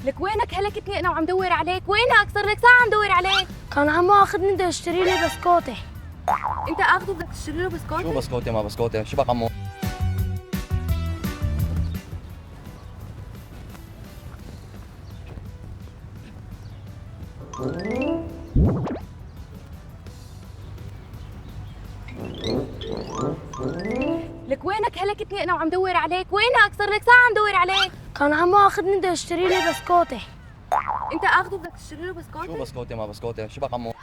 لك وينك؟ هلكتني انا وعم دور عليك. وينك؟ صار لك ساعة عم دور عليك. كان عمو اخذني بده يشتري لي بسكوته. انت اخذه بدك تشتري له بسكوت؟ شو بسكوتة ما بسكوتة؟ شو بك عمو؟ لك وينك؟ هلكتني انا وعم دور عليك. وينك؟ صار لك ساعة عم دور عليك. كان عمو اخذني بده يشتري لي بسكوته. انت اخذه بدك تشتري له بسكوت؟ شو بسكوتة ما بسكوتة؟ شو بك عمو؟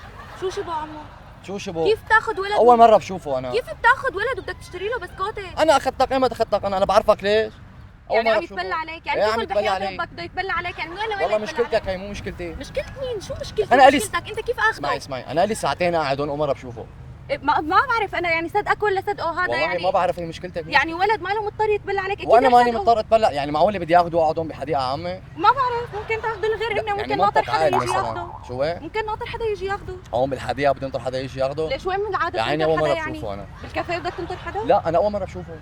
شو شبه عمو؟ شو شبو؟ كيف بتاخذ ولد؟ أول مرة بشوفه أنا. كيف بتاخذ ولد وبدك تشتري له بسكوته؟ أنا أخذتك أيمتى أخذتك أنا بعرفك ليش؟ يعني عم بشوفه. يتبلى عليك، يعني إيه عم طفل يتبلى بحياة علي. ربك بده يتبلى عليك، يعني من وين لوين والله يتبلى مشكلتك عليك؟ هي مو مشكلتي. مشكلة مين؟ شو مشكلتك؟ أنا أليس. مشكلتك انت كيف اخذه؟ اسمعي أنا لي ساعتين قاعد هون أول مرة بشوفه. إيه، ما بعرف انا، يعني صدقك ولا صدقه هذا؟ والله يعني ما بعرف هي مشكلتك. يعني ولد ما له مضطر يتبلى عليك، اكيد وأنا رح ماني صدقه. مضطر أتبلع، يعني معقولة بدي آخذه وأقعد هون بحديقة عامة؟ ما بعرف، ممكن تاخذه لغير انه، ممكن يعني ناطر منطق حدا عادي يجي مثلاً. ياخذه. شو هيك؟ ممكن ناطر حدا يجي ياخذه. هون بالحديقة بدي انطر حدا يجي ياخذه؟ ليش وين من عادة يعني تنطر أول حدا؟ مرة يعني بشوفه أنا. بالكافيه بدك تنطر حدا؟ لا أنا أول مرة بشوفه.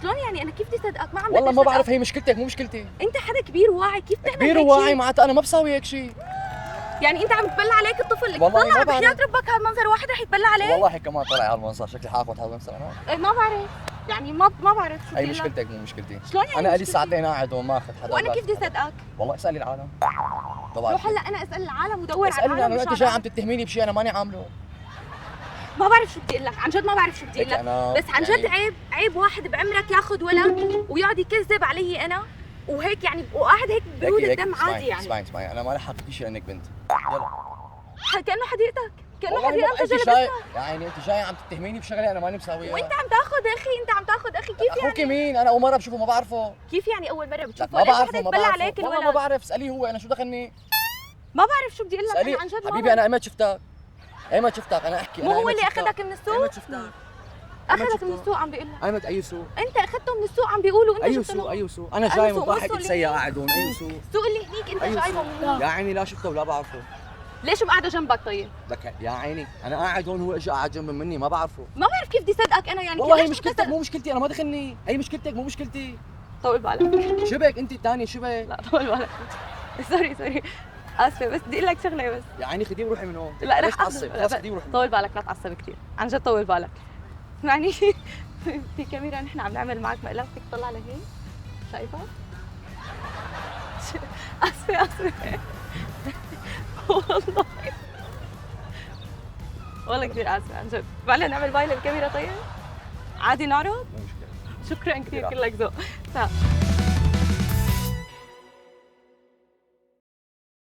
شلون يعني؟ انا كيف بدي صدقك؟ ما عم والله بقدر ما صدقك. بعرف هي مشكلتك مو مشكلتي. انت حدا كبير واعي، كيف تعمل كبير هيك وواعي شيء؟ معناتها أنا ما بساوي هيك شيء. يعني انت عم تبلى عليك الطفل؟ والله ما طلع بعرف. بحياة ربك هالمنظر واحد رح يتبلى عليه؟ والله هيك كمان طلع هالمنظر، شكلي حاخذ هالمنظر أنا. إيه، ما بعرف، يعني ما بعرف شو هي بدي أقول لك. مشكلتك مو مشكلتي. شلون يعني أنا لي مشكلتي؟ ساعتين قاعد وما أخذ حدا. وانا كيف بدي صدقك؟ والله اسألي العالم. طبعا روح هلا انا اسال العالم ودور على اسألني العالم. أنا، أنت مش جاي عم- عم تتهميني بشيء أنا ماني عامله. ما بعرف شو بدي اقول لك، عن جد ما بعرف شو بدي اقول لك لك. أنا بس عن جد يعني- عيب واحد بعمرك ياخذ ولد ويقعد يكذب علي انا وهيك، يعني وقاعد هيك برود الدم عادي يعني. اسمعي أنا ما رح أحكي شيء لأنك بنت. يلا. كانه حديقتك، كانه والله حديقه ما انت أنت جاي جاي، لبستها. يعني أنت جاي عم تتهميني بشغلة أنا ماني مساويها. وانت عم تاخذ اخي، انت عم تاخذ اخي، كيف أخوك يعني؟ مين؟ أنا أول مرة بشوفه ما بعرفه. كيف يعني اول مره لا بتشوفه؟ ما ليش بعرفه حدا ما يتبلى بعرفه. عليك والله ما الولد؟ بعرف، اسأليه هو، أنا شو دخلني؟ ما بعرف شو بدي اقول لك، اسأليه انا عن جد ما حبيبي بعرف. أنا أيمت شفتك. أيمت شفتك أنا أحكي. مو أنا هو أيمت اللي شفتك. اخذك من السوق؟ أيمت شفتك. اخذك من السوق عم بيقول لك. أيمت أي سوق؟ انت اخذته من السوق عم بيقولوا انت أي شفته سوق؟ له. أي سوق؟ أنا أي جاي من سوق؟ ضاحك السوق اللي سيا هنيك؟ قاعد هون. أي سوق؟ السوق اللي هنيك انت أي جايبه سوق؟ من هنيك. يا عيني لا شفته ولا بعرفه. ليش مقعده جنبك طيب؟ لك يا عيني أنا قاعد هون هو إجا قاعد جنب مني ما بعرفه. ما بعرف كيف بدي صدقك انا، يعني والله ليش هي مشكلتك بتصدق؟ مو مشكلتي، أنا ما دخلني. هي مشكلتك مو مشكلتي. طول بالك. شبك أنت الثانية شبك؟ لا طول بالك. سوري اسفه، بس بدي اقول لك شغله بس. يا عيني خديه وروحي من هون. لا ليش رح تعصب؟ لا، خلص خديه وروحي. طول بالك، لا تعصب كثير، عن جد طول بالك. اسمعني في كاميرا نحن عم نعمل معك مقلب، فيك تطلع لهين؟ شايفها؟ اسفه والله والله كثير اسفه عن جد. بعدين نعمل باي للكاميرا طيب؟ عادي نعرض؟ مو مشكلة. شكرا كثير، كلك ذوق.